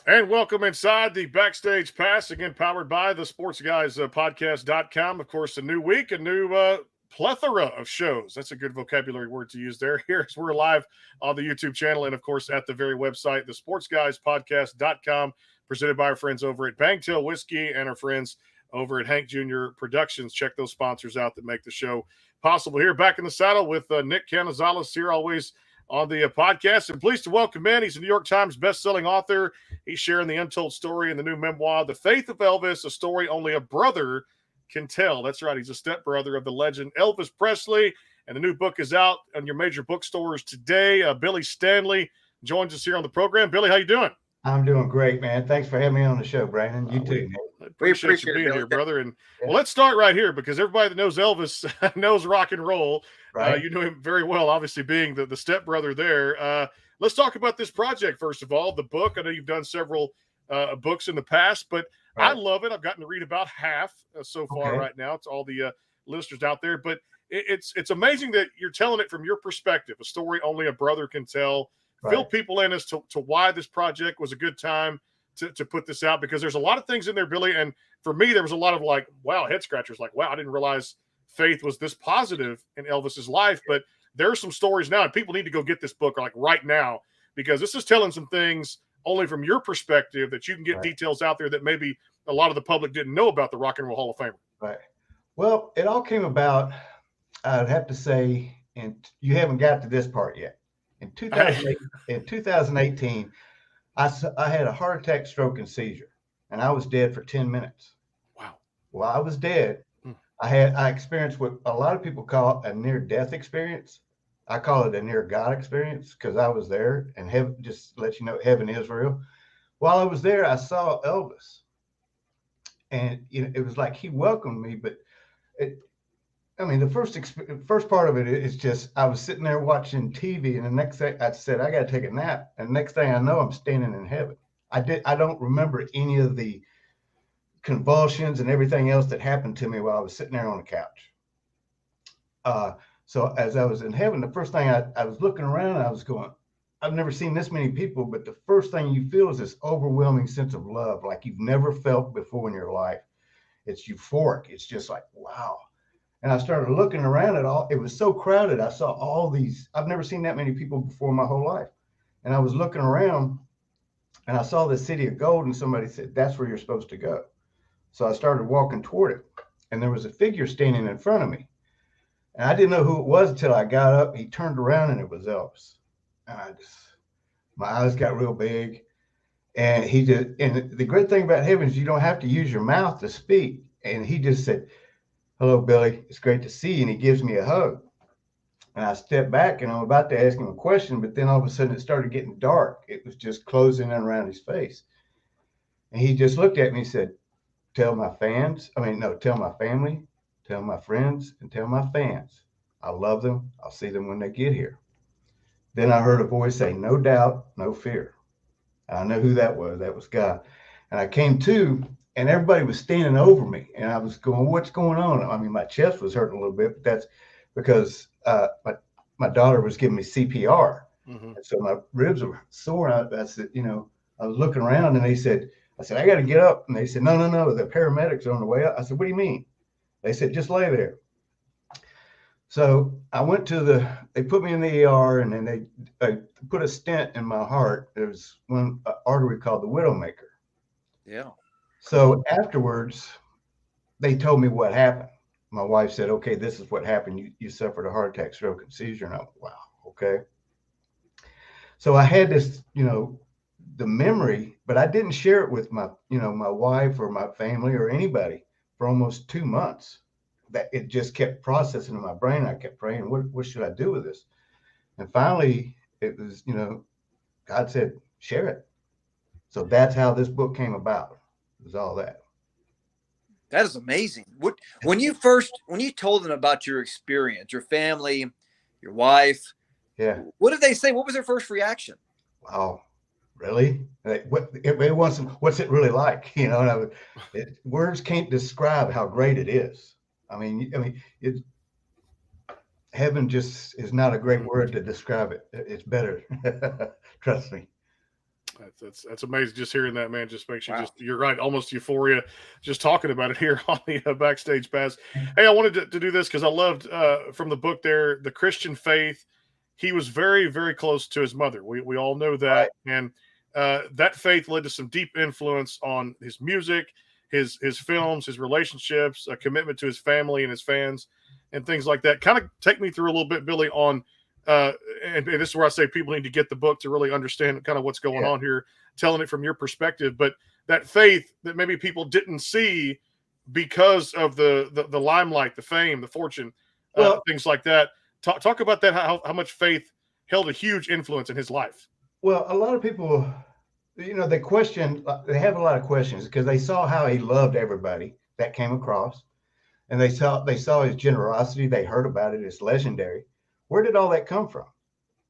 And welcome inside the Backstage Pass, again powered by the Sports Guys podcast.com. Of course, a new week, a new plethora of shows. That's a good vocabulary word to use there. Here's we're live on the YouTube channel and, of course, at the very website, the Sports Guys podcast.com, presented by our friends over at Bangtail Whiskey and our friends over at Hank Jr. Productions. Check those sponsors out that make the show possible. Here, back in the saddle with Nick Canizales here, always on the podcast, and pleased to welcome in. He's a New York Times best-selling author. He's sharing the untold story in the new memoir, The Faith of Elvis, a story only a brother can tell. That's right. He's a stepbrother of the legend Elvis Presley, and the new book is out on your major bookstores today. Billy Stanley joins us here on the program. Billy, how you doing? I'm doing great, man. Thanks for having me on the show, Brandon. You too, man. I appreciate you being here, brother. And well, let's start right here because everybody that knows Elvis knows rock and roll. Right. You know him very well, obviously being the stepbrother there. Let's talk about this project, first of all, the book. I know you've done several books in the past, but right. I love it. I've gotten to read about half so far right now. It's all the listeners out there. But it's amazing that you're telling it from your perspective, a story only a brother can tell. Right. Fill people in as to why this project was a good time to put this out, because there's a lot of things in there, Billy. And for me, there was a lot of like, wow, head scratchers. Like, wow, I didn't realize faith was this positive in Elvis's life. But there are some stories now, and people need to go get this book like right now, because this is telling some things only from your perspective that you can get details out there that maybe a lot of the public didn't know about the Rock and Roll Hall of Famer. Right. Well, it all came about, I'd have to say, and you haven't got to this part yet. In 2018, I had a heart attack, stroke, and seizure, and I was dead for 10 minutes. Wow. While I was dead, I experienced what a lot of people call a near-death experience. I call it a near-God experience because I was there, and heaven, just to let you know, heaven is real. While I was there, I saw Elvis, and it was like he welcomed me. But the first part of it is just I was sitting there watching TV, and the next thing I said, I got to take a nap, and the next thing I know, I'm standing in heaven. I don't remember any of the convulsions and everything else that happened to me while I was sitting there on the couch. So as I was in heaven, the first thing I was looking around, I was going, I've never seen this many people, but the first thing you feel is this overwhelming sense of love like you've never felt before in your life. It's euphoric. It's just like, wow. And I started looking around at all. It was so crowded. I saw all these. I've never seen that many people before in my whole life. And I was looking around, and I saw the city of gold, and somebody said, that's where you're supposed to go. So I started walking toward it, and there was a figure standing in front of me. And I didn't know who it was until I got up. He turned around, and it was Elvis. And my eyes got real big. And and the great thing about heaven is you don't have to use your mouth to speak. And he just said, hello, Billy, it's great to see you. And he gives me a hug. And I stepped back, and I'm about to ask him a question, but then all of a sudden it started getting dark. It was just closing in around his face. And he just looked at me and said, tell my family, tell my friends, and tell my fans. I love them. I'll see them when they get here. Then I heard a voice say, no doubt, no fear. I know who that was. That was God. And I came to, and everybody was standing over me. And I was going, what's going on? I mean, my chest was hurting a little bit, but that's because my daughter was giving me CPR. Mm-hmm. And so my ribs were sore. I said, I was looking around, and I said, I got to get up. And they said, no, the paramedics are on the way up. I said, what do you mean? They said, just lay there. So I went they put me in the ER, and then they put a stent in my heart. There was one artery called the Widowmaker. Yeah. So afterwards, they told me what happened. My wife said, okay, this is what happened. You suffered a heart attack, stroke, and seizure. And I went, wow, okay. So I had this, the memory, but I didn't share it with my wife or my family or anybody for almost 2 months. That it just kept processing in my brain. I kept praying, what should I do with this? And finally, it was, God said, share it. So that's how this book came about. It was all that. That is amazing. When you told them about your experience, your family, your wife, yeah, what did they say? What was their first reaction? Wow, really? What's it really like? Words can't describe how great it is. I mean, heaven just is not a great word to describe it. It's better. Trust me. That's amazing. Just hearing that, man, just makes you Wow. you're right, almost euphoria just talking about it here on the Backstage Pass. Hey, I wanted to do this because I loved from the book there, the Christian faith. He was very, very close to his mother. We all know that. Right. And that faith led to some deep influence on his music, his films, his relationships, a commitment to his family and his fans, and things like that. Kind of take me through a little bit, Billy, on and this is where I say people need to get the book to really understand kind of what's going on here, telling it from your perspective. But that faith that maybe people didn't see because of the limelight, the fame, the fortune, things like that. Talk about that. How much faith held a huge influence in his life. Well, a lot of people, they have a lot of questions because they saw how he loved everybody that came across, and they saw his generosity. They heard about it. It's legendary. Where did all that come from?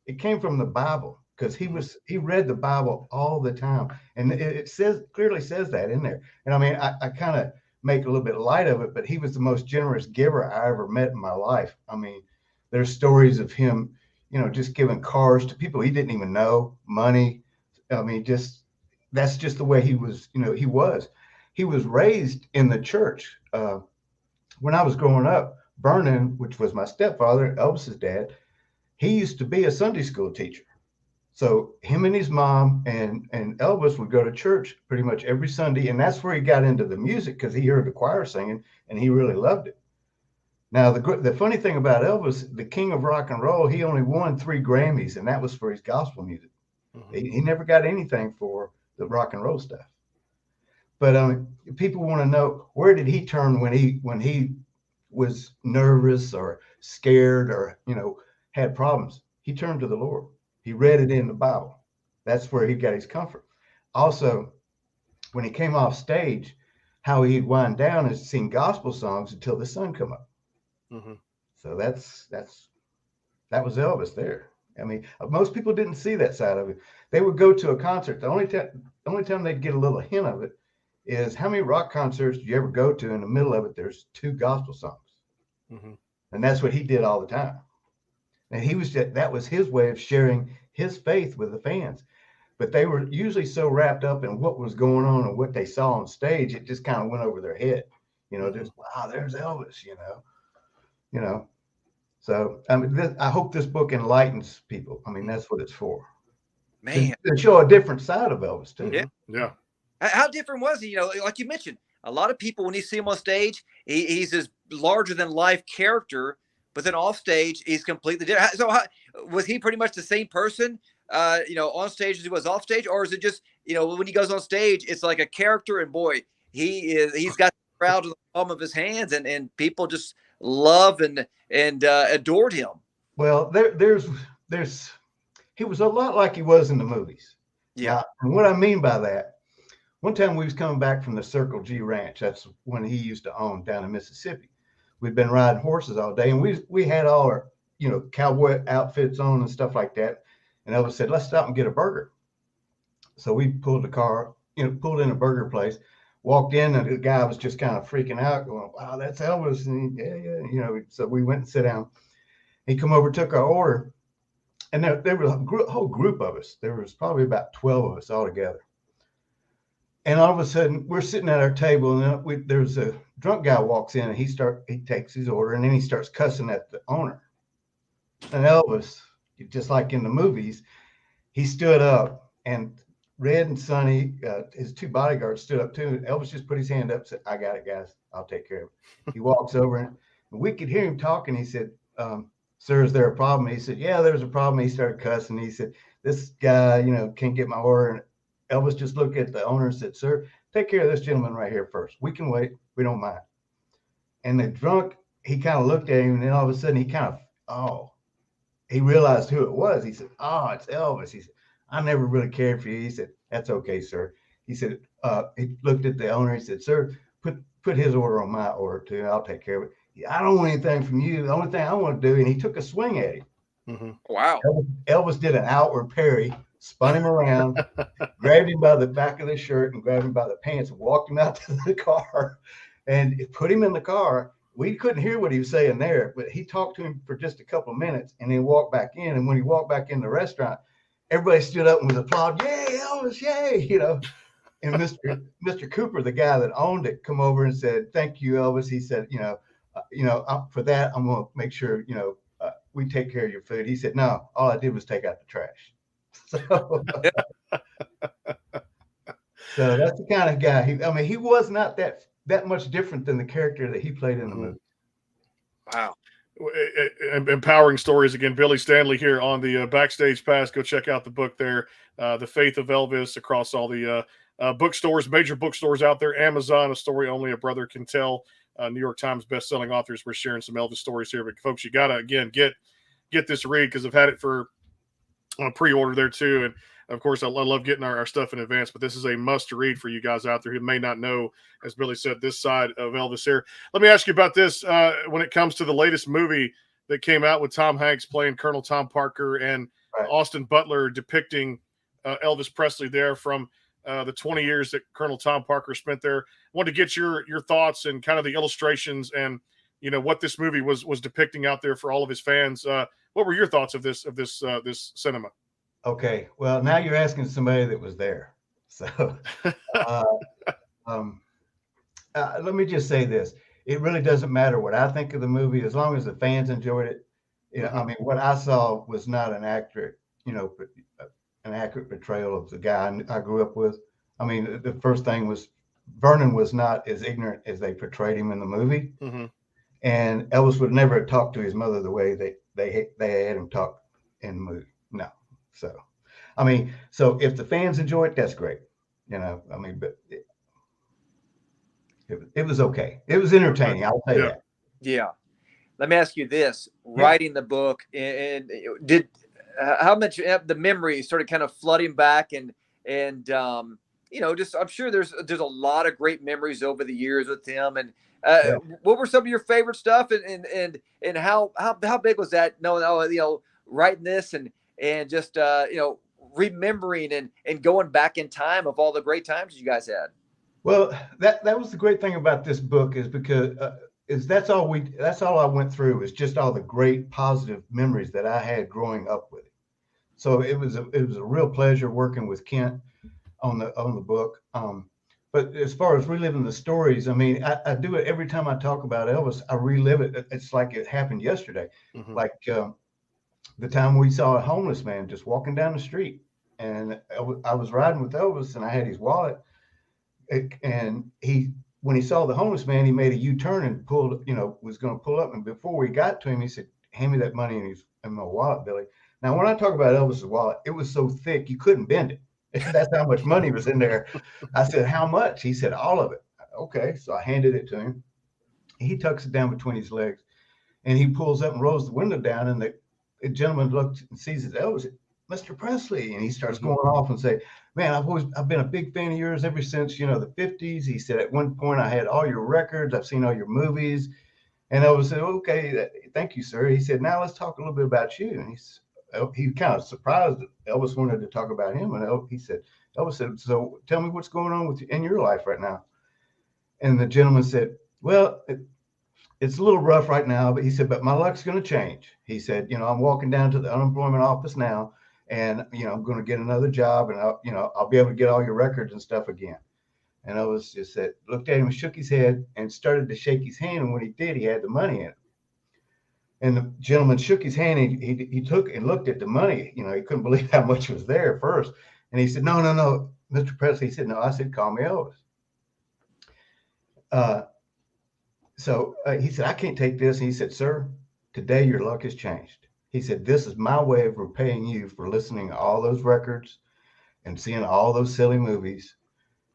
It came from the Bible, because he read the Bible all the time, and it clearly says that in there. And I mean, I kind of make a little bit light of it, but he was the most generous giver I ever met in my life. I mean, there's stories of him, just giving cars to people he didn't even know, money. I mean, that's just the way he was. He was raised in the church. When I was growing up, Vernon, which was my stepfather, Elvis's dad, he used to be a Sunday school teacher. So him and his mom and Elvis would go to church pretty much every Sunday. And that's where he got into the music, because he heard the choir singing and he really loved it. Now, the funny thing about Elvis, the king of rock and roll, he only won 3 Grammys, and that was for his gospel music. Mm-hmm. He never got anything for the rock and roll stuff. But people want to know, where did he turn when he was nervous or scared or had problems? He turned to the Lord. He read it in the Bible. That's where he got his comfort. Also, when he came off stage, how he'd wind down and sing gospel songs until the sun come up. Mm-hmm. So that was Elvis there. I mean, most people didn't see that side of it. They would go to a concert. The only time they'd get a little hint of it is, how many rock concerts do you ever go to in the middle of it there's 2 gospel songs? Mm-hmm. And that's what he did all the time. And that was his way of sharing his faith with the fans. But they were usually so wrapped up in what was going on and what they saw on stage, it just kind of went over their head. Just, wow, there's Elvis, So I mean, I hope this book enlightens people. I mean, that's what it's for. Man, to show a different side of Elvis too. Yeah. How different was he? Like you mentioned, a lot of people, when you see him on stage, he's this larger than life character, but then off stage, he's completely different. So was he pretty much the same person, on stage as he was off stage? Or is it just, when he goes on stage, it's like a character, and boy, he's got the crowd in the palm of his hands, and people just love and adored him. Well, he was a lot like he was in the movies. Yeah. Now, and what I mean by that, one time we was coming back from the Circle G Ranch. That's when he used to own down in Mississippi. We'd been riding horses all day, and we had all our, cowboy outfits on and stuff like that. And Elvis said, let's stop and get a burger. So we pulled the car, pulled in a burger place, walked in, and the guy was just kind of freaking out, going, wow, that's Elvis. And yeah. So we went and sat down. He come over, took our order. And there was a whole group of us. There was probably about 12 of us all together. And all of a sudden, we're sitting at our table, and there's a drunk guy walks in, and he takes his order, and then he starts cussing at the owner. And Elvis, just like in the movies, he stood up, and Red and Sonny, his 2 bodyguards, stood up too. Elvis just put his hand up and said, I got it, guys. I'll take care of it. He walks over, and we could hear him talking. He said, sir, is there a problem? He said, yeah, there's a problem. He started cussing. He said, this guy, can't get my order. And Elvis just looked at the owner and said, sir, take care of this gentleman right here first. We can wait. We don't mind. And the drunk, he kind of looked at him, and then all of a sudden he realized who it was. He said, oh, it's Elvis. He said, I never really cared for you. He said, that's okay, sir. He said, he looked at the owner. He said, sir, put his order on my order too. I'll take care of it. I don't want anything from you. The only thing I want to do, and he took a swing at him. Mm-hmm. Wow. Elvis did an outward parry, spun him around, grabbed him by the back of the shirt and grabbed him by the pants and walked him out to the car and put him in the car. We couldn't hear what he was saying there, but he talked to him for just a couple of minutes and then walked back in. And when he walked back in the restaurant, everybody stood up and was applauding, "Yay, Elvis, yay!" And Mr. Cooper, the guy that owned it, come over and said, "Thank you, Elvis." He said, for that, I'm going to make sure, we take care of your food. He said, "No, all I did was take out the trash." So, so that's the kind of guy. He was not that much different than the character that he played in the movie. Wow. Empowering stories again. Billy Stanley here on the Backstage Pass. Go check out the book there, The Faith of Elvis, across all the bookstores, major bookstores out there. Amazon, A Story Only a Brother Can Tell. New York Times best-selling authors. We're sharing some Elvis stories here, but folks, you gotta again get this read, because I've had it for pre-order there too, and of course I love getting our stuff in advance. But this is a must-read for you guys out there who may not know, as Billy said, this side of Elvis here. Let me ask you about this when it comes to the latest movie that came out with Tom Hanks playing Colonel Tom Parker and Austin Butler depicting Elvis Presley there from the 20 years that Colonel Tom Parker spent there. I wanted to get your thoughts and kind of the illustrations and what this movie was depicting out there for all of his fans. What were your thoughts of this cinema? Okay, well, now you're asking somebody that was there. So let me just say this: it really doesn't matter what I think of the movie, as long as the fans enjoyed it. What I saw was not an accurate portrayal of the guy I grew up with. The first thing was Vernon was not as ignorant as they portrayed him in the movie. And Elvis would never have talked to his mother the way they had him talk in the movie. No. So, so if the fans enjoy it, that's great. But it was okay. It was entertaining. I'll say that. Yeah. Let me ask you this: writing the book, and did how much the memory started kind of flooding back, and just I'm sure there's a lot of great memories over the years with him. And what were some of your favorite stuff, and how big was that? Writing this and just remembering and going back in time of all the great times you guys had. Well, that was the great thing about this book, is because that's all I went through, is just all the great positive memories that I had growing up with it. So it was a real pleasure working with Kent on the book. But as far as reliving the stories, I do it every time I talk about Elvis. I relive it. It's like it happened yesterday. Like the time we saw a homeless man just walking down the street, and I was riding with Elvis, and I had his wallet, and when he saw the homeless man, he made a U-turn and pulled, was going to pull up. And before we got to him, he said, "Hand me that money in my wallet, Billy." Now, when I talk about Elvis's wallet, it was so thick you couldn't bend it. That's how much money was in there. I said, "How much?" He said, "All of it." Okay, so I handed it to him. He tucks it down between his legs, and he pulls up and rolls the window down, and the gentleman looks and sees it's Elvis. "Mr. Presley," and he starts going off and say, "Man, I've been a big fan of yours ever since, the 50s. He said, "At one point I had all your records. I've seen all your movies." And Elvis said, "Okay, thank you, sir." He said, "Now let's talk a little bit about you." And he kind of surprised that Elvis wanted to talk about him. And Elvis said, "So tell me what's going on in your life right now." And the gentleman said, "Well, it's a little rough right now," but he said, "But my luck's going to change." He said, "I'm walking down to the unemployment office now, and I'm going to get another job, and I'll be able to get all your records and stuff again." And Elvis just looked at him, shook his head, and started to shake his hand. And when he did, he had the money in it. And the gentleman shook his hand, and he took and looked at the money. He couldn't believe how much was there at first. And he said, "No, Mr. Presley." He said, "No." I said, "Call me Elvis." So he said, "I can't take this." And he said, "Sir, today your luck has changed." He said, "This is my way of repaying you for listening to all those records and seeing all those silly movies."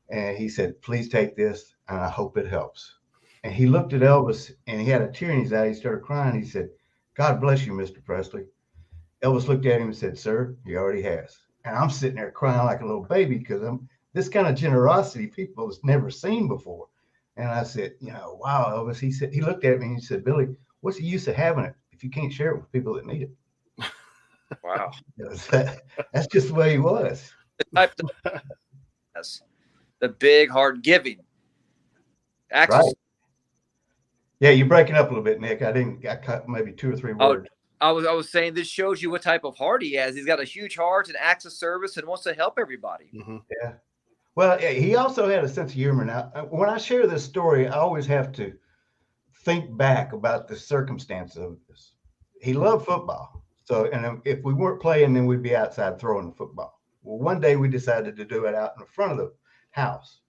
And he said, "Please take this, and I hope it helps." And he looked at Elvis, and he had a tear in his eye. He started crying. He said, "God bless you, Mr. Presley." Elvis looked at him and said, "Sir, he already has." And I'm sitting there crying like a little baby, because this kind of generosity people has never seen before. And I said, "Wow, Elvis." He looked at me and he said, "Billy, what's the use of having it if you can't share it with people that need it?" Wow. That's just the way he was. The big heart giving. Right. Yeah, you're breaking up a little bit, Nick. I cut maybe 2 or 3 words. I was saying this shows you what type of heart he has. He's got a huge heart and acts of service and wants to help everybody. Mm-hmm. Yeah. Well, he also had a sense of humor. Now, when I share this story, I always have to think back about the circumstances of this. He loved football. So, and if we weren't playing, then we'd be outside throwing the football. Well, one day we decided to do it out in the front of the house.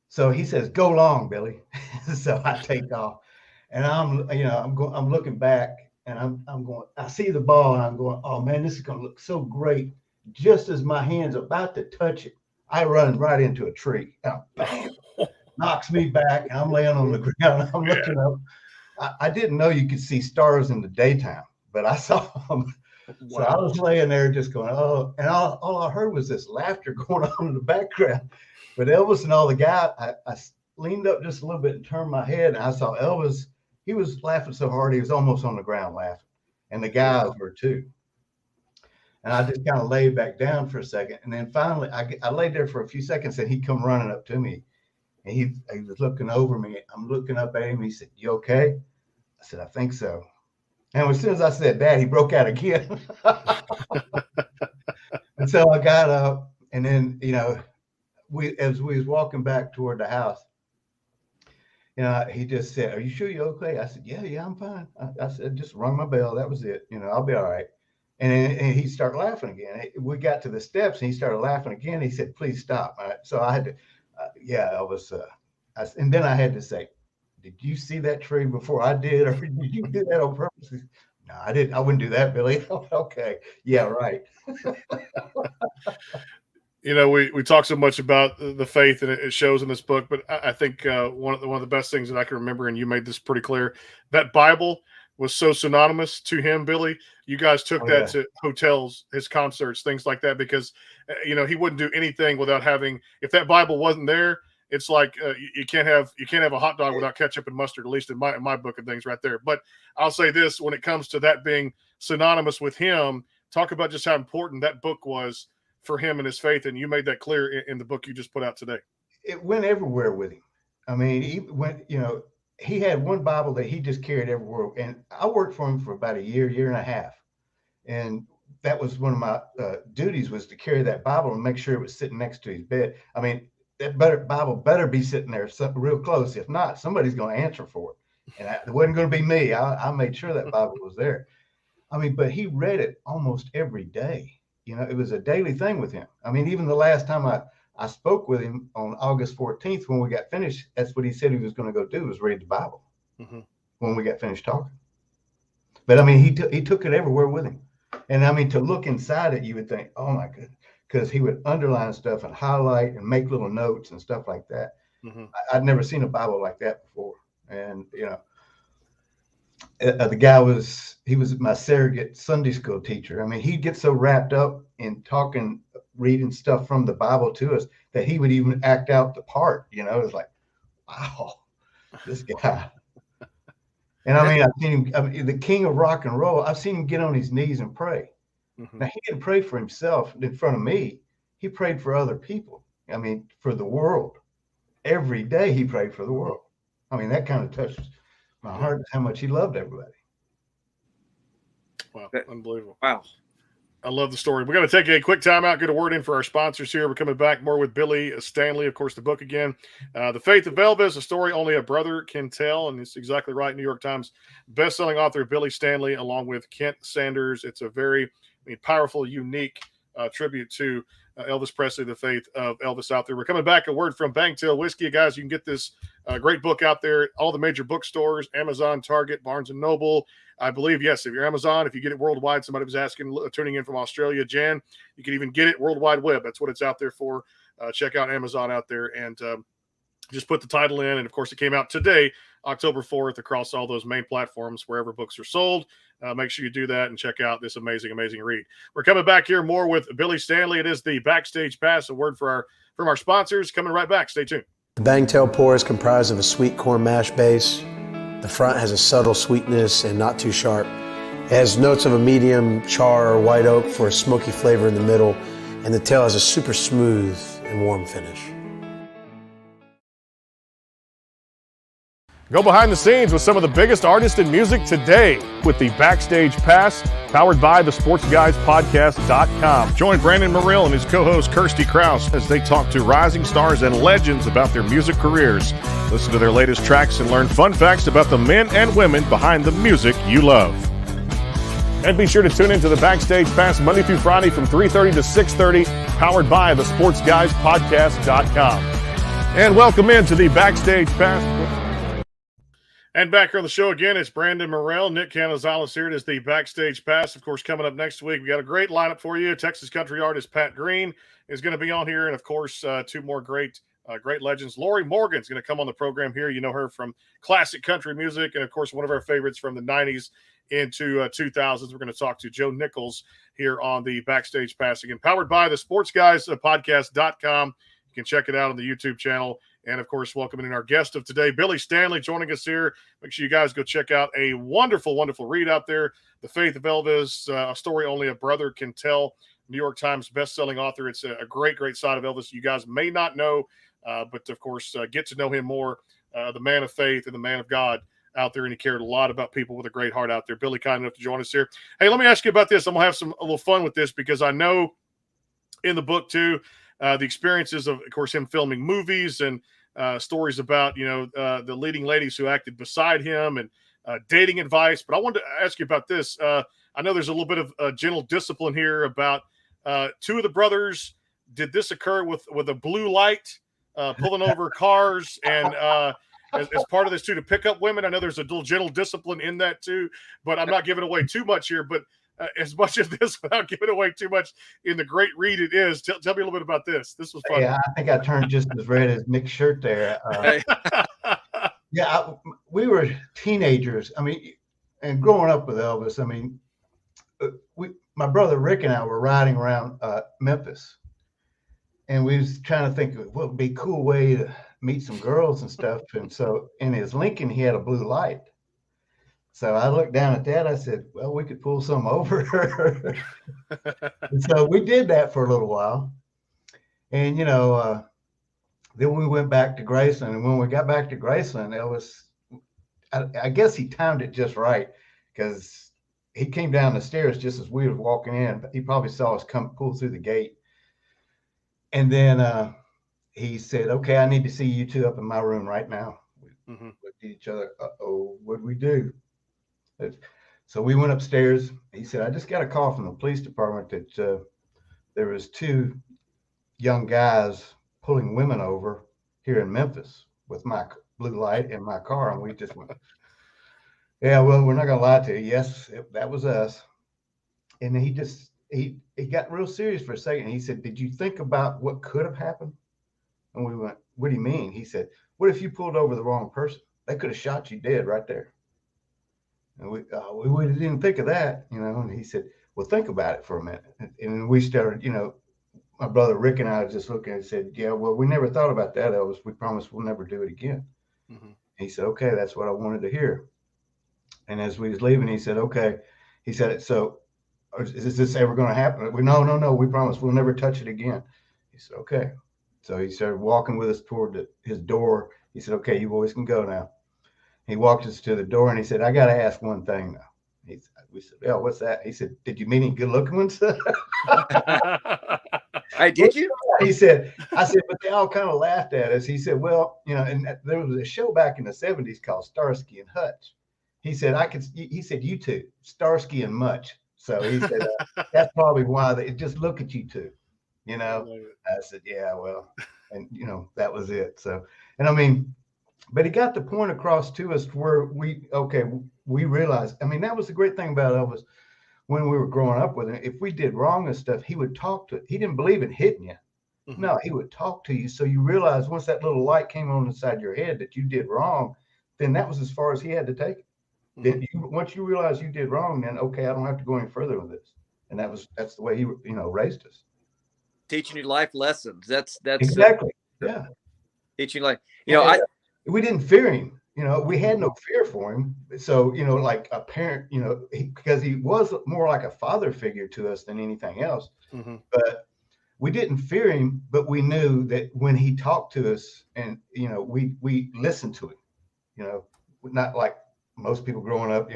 So he says, "Go long, Billy." So I take off, and I'm looking back, and I'm going. I see the ball, and I'm going, "Oh man, this is going to look so great." Just as my hand's about to touch it, I run right into a tree. Bam, knocks me back, and I'm laying on the ground. I'm looking up. I didn't know you could see stars in the daytime, but I saw them. Wow. So I was laying there just going, oh, and all I heard was this laughter going on in the background. But Elvis and all the guys, I leaned up just a little bit and turned my head, and I saw Elvis. He was laughing so hard, he was almost on the ground laughing. And the guys were too. And I just kind of laid back down for a second. And then finally, I laid there for a few seconds, and he come running up to me. And he was looking over me. I'm looking up at him. He said, "You okay?" I said, "I think so." And as soon as I said that, he broke out again. And so I got up, and then, as we was walking back toward the house, he just said, "Are you sure you're okay?" I said, Yeah, I'm fine. I said, "Just rung my bell. That was it. I'll be all right." And he started laughing again. We got to the steps, and he started laughing again. He said, "Please stop." So I had to, and then I had to say, "Did you see that tree before I did, or did you do that on purpose?" "No, I didn't. I wouldn't do that, Billy." "Okay, yeah, right." We talk so much about the faith, and it shows in this book. But I think one of the best things that I can remember, and you made this pretty clear, that Bible was so synonymous to him, Billy. You guys took that to hotels, his concerts, things like that, because he wouldn't do anything without having. If that Bible wasn't there, it's like you can't have a hot dog without ketchup and mustard, at least in my book of things, right there. But I'll say this: when it comes to that being synonymous with him, talk about just how important that book was for him and his faith, and you made that clear in the book you just put out today. It went everywhere with him. I mean, he had one Bible that he just carried everywhere, and I worked for him for about a year and a half, and that was one of my duties, was to carry that Bible and make sure it was sitting next to his bed. I mean, that Bible better be sitting there real close. If not, somebody's going to answer for it, and it wasn't going to be me. I made sure that Bible was there. I mean, but he read it almost every day. It was a daily thing with him. I mean, even the last time I spoke with him on August 14th, when we got finished, that's what he said he was going to go do, was read the Bible when we got finished talking. But I mean, he took it everywhere with him. And I mean, to look inside it, you would think, oh my goodness, because he would underline stuff and highlight and make little notes and stuff like that. I'd never seen a Bible like that before. And, the guy was my surrogate Sunday school teacher. I mean, he'd get so wrapped up in reading stuff from the Bible to us that he would even act out the part. It was like, wow, this guy. And I mean, I've seen him, the king of rock and roll. I've seen him get on his knees and pray. Now, he didn't pray for himself in front of me. He prayed for other people. I mean, for the world. Every day he prayed for the world. I mean, that kind of touches my heart, is how much he loved everybody. Wow, unbelievable. Wow. I love the story. We're going to take a quick timeout, get a word in for our sponsors here. We're coming back more with Billy Stanley, of course, the book again. The Faith of Elvis, a story only a brother can tell. And it's exactly right. New York Times bestselling author Billy Stanley, along with Kent Sanders. It's a very powerful, unique tribute to Elvis Presley, the faith of Elvis out there. We're coming back, a word from Bangtail Whiskey. Guys, you can get this great book out there, all the major bookstores, Amazon, Target, Barnes & Noble. I believe, yes, if you're Amazon, if you get it worldwide, somebody was asking, tuning in from Australia, Jan, you can even get it World Wide Web. That's what it's out there for. Check out Amazon out there and just put the title in. And, of course, it came out today, October 4th, across all those main platforms, wherever books are sold. Make sure you do that and check out this amazing, amazing read. We're coming back here more with Billy Stanley. It is the Backstage Pass, a word from our sponsors. Coming right back. Stay tuned. The Bangtail pour is comprised of a sweet corn mash base. The front has a subtle sweetness and not too sharp. It has notes of a medium char or white oak for a smoky flavor in the middle, and the tail has a super smooth and warm finish. Go behind the scenes with some of the biggest artists in music today with the Backstage Pass, powered by the SportsGuysPodcast.com. Join Brandon Morrill and his co-host Kirsty Krause as they talk to rising stars and legends about their music careers. Listen to their latest tracks and learn fun facts about the men and women behind the music you love. And be sure to tune into the Backstage Pass Monday through Friday from 3:30 to 6:30, powered by the SportsGuysPodcast.com. And welcome into the Backstage Pass. And back here on the show again, it's Brandon Morrill, Nick Canizales here. It is the Backstage Pass. Of course, coming up next week, we got a great lineup for you. Texas country artist Pat Green is going to be on here. And, of course, two more great legends. Lori Morgan's going to come on the program here. You know her from classic country music. And, of course, one of our favorites from the 90s into 2000s. We're going to talk to Joe Nichols here on the Backstage Pass again, powered by the SportsGuysPodcast.com. You can check it out on the YouTube channel. And, of course, welcoming in our guest of today, Billy Stanley, joining us here. Make sure you guys go check out a wonderful, wonderful read out there, The Faith of Elvis, a story only a brother can tell. New York Times best-selling author. It's a great, great side of Elvis you guys may not know, but, of course, get to know him more, the man of faith and the man of God out there, and he cared a lot about people with a great heart out there. Billy, kind enough to join us here. Hey, let me ask you about this. I'm going to have a little fun with this because I know in the book, too, the experiences of course, him filming movies and stories about, the leading ladies who acted beside him and dating advice. But I wanted to ask you about this. I know there's a little bit of gentle discipline here about two of the brothers. Did this occur with a blue light pulling over cars and as part of this too, to pick up women? I know there's a little gentle discipline in that too, but I'm not giving away too much here. But as much of this without giving away too much in the great read it is. Tell me a little bit about this. This was fun. Yeah, I think I turned just as red as Nick's shirt there. We were teenagers. I mean, and growing up with Elvis, I mean, my brother Rick and I were riding around Memphis, and we was trying to think of what would be a cool way to meet some girls and stuff. And so in his Lincoln, he had a blue light. So I looked down at that. I said, well, we could pull some over. And so we did that for a little while. And, then we went back to Graceland. And when we got back to Graceland, Elvis, I guess he timed it just right because he came down the stairs just as we were walking in. He probably saw us pull through the gate. And then he said, okay, I need to see you two up in my room right now. We looked at each other. Uh-oh, what'd we do? So we went upstairs. He said, I just got a call from the police department that there was two young guys pulling women over here in Memphis with my blue light in my car. And we just went, yeah, well, we're not going to lie to you. Yes, that was us. And he got real serious for a second. He said, did you think about what could have happened? And we went, what do you mean? He said, what if you pulled over the wrong person? They could have shot you dead right there. And we didn't think of that, and he said, well, think about it for a minute. And we started, my brother Rick and I just looking and said, yeah, well, we never thought about that, Elvis. We promise we'll never do it again. He said, okay, that's what I wanted to hear. And as we was leaving, he said, okay. He said, so is this ever going to happen? No, we promise we'll never touch it again. He said, okay. So he started walking with us toward his door. He said, okay, you boys can go now. He walked us to the door and he said, I got to ask one thing now. We said, yeah, what's that? He said, did you meet any good looking ones? Hey, did you? I said, but they all kind of laughed at us. He said, well, and there was a show back in the 70s called Starsky and Hutch. He said, he said, you two, Starsky and Much. So he said, that's probably why they just look at you two, I said, yeah, well, and that was it. So, and I mean, but he got the point across to us where we realized, I mean, that was the great thing about Elvis when we were growing up with him. If we did wrong and stuff, he would talk to it. He didn't believe in hitting you. No, he would talk to you. So you realize once that little light came on inside your head that you did wrong, then that was as far as he had to take it. Then once you realize you did wrong, then okay, I don't have to go any further with this. And that's the way he, raised us. Teaching you life lessons. That's exactly. Yeah. Teaching life. We didn't fear him. We had no fear for him. So, like a parent, because he was more like a father figure to us than anything else. But we didn't fear him, but we knew that when he talked to us and, we listened to him, not like most people growing up,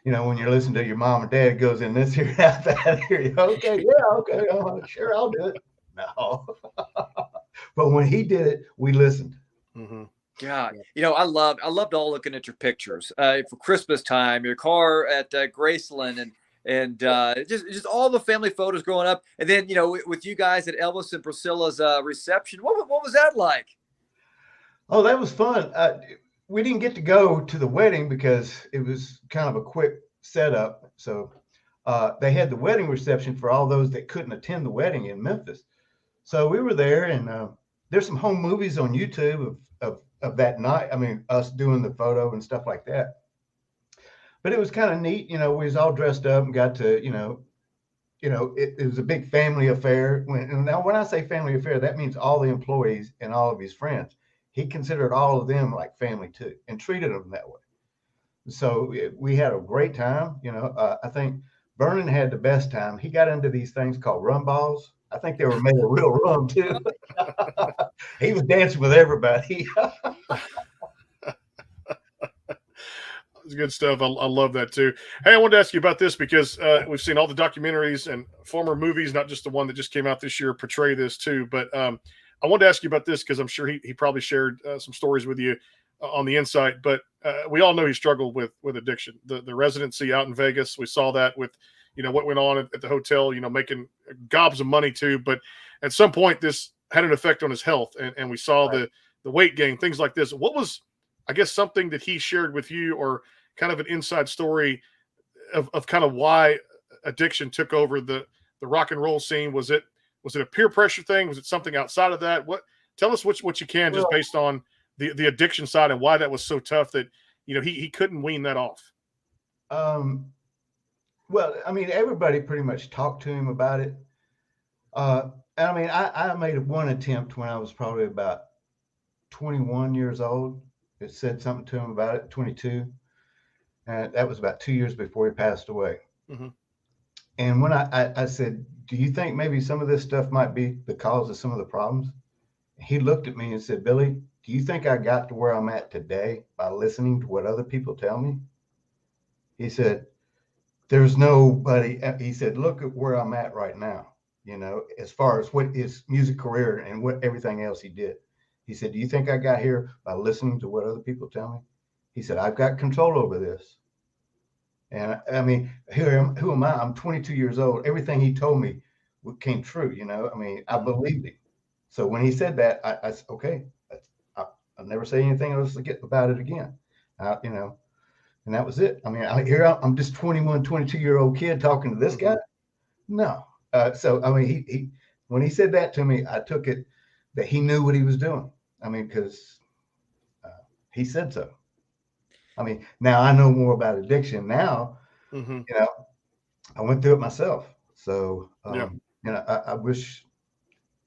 when you're listening to your mom and dad, it goes in this here, out that here. Okay, yeah, okay, sure, I'll do it. No. But when he did it, we listened. Mm-hmm. God, I loved all looking at your pictures for Christmas time, your car at Graceland, and just all the family photos growing up, and then with you guys at Elvis and Priscilla's reception. What was that like? Oh, that was fun. We didn't get to go to the wedding because it was kind of a quick setup. So they had the wedding reception for all those that couldn't attend the wedding in Memphis. So we were there, and there's some home movies on YouTube of that night. I mean, us doing the photo and stuff like that. But it was kind of neat. We was all dressed up and got to, it was a big family affair. Now, when I say family affair, that means all the employees and all of his friends. He considered all of them like family too, and treated them that way. So we had a great time. I think Vernon had the best time. He got into these things called rum balls. I think they were made of real rum too. He was dancing with everybody. It's good stuff. I love that too. Hey, I wanted to ask you about this because we've seen all the documentaries and former movies, not just the one that just came out this year, portray this too. But I wanted to ask you about this because I'm sure he probably shared some stories with you on the inside. But we all know he struggled with addiction. The residency out in Vegas, we saw that with what went on at the hotel. Making gobs of money too. But at some point, this had an effect on his health, and we saw the weight gain, things like this. What was, I guess, something that he shared with you, or kind of an inside story of kind of why addiction took over the rock and roll scene? Was it a peer pressure thing? Was it something outside of that? Tell us what you can, just based on the addiction side, and why that was so tough that he couldn't wean that off. Well, I mean, everybody pretty much talked to him about it. I mean, I made one attempt when I was probably about 21 years old. It said something to him about it, 22. And that was about 2 years before he passed away. Mm-hmm. And when I said, do you think maybe some of this stuff might be the cause of some of the problems? He looked at me and said, Billy, do you think I got to where I'm at today by listening to what other people tell me? He said, there's nobody. He said, look at where I'm at right now, as far as what his music career and what everything else he did. He said, do you think I got here by listening to what other people tell me? He said, I've got control over this. And I mean, who am I? I'm 22 years old. Everything he told me came true, I mean, I believed him. So when he said that, I said, okay, I'll never say anything else about it again. And that was it. I mean, I'm just 21, 22-year-old kid talking to this guy. No. So, I mean, he when he said that to me, I took it that he knew what he was doing. I mean, because he said so. I mean, now I know more about addiction now. Mm-hmm. I went through it myself. So, I wish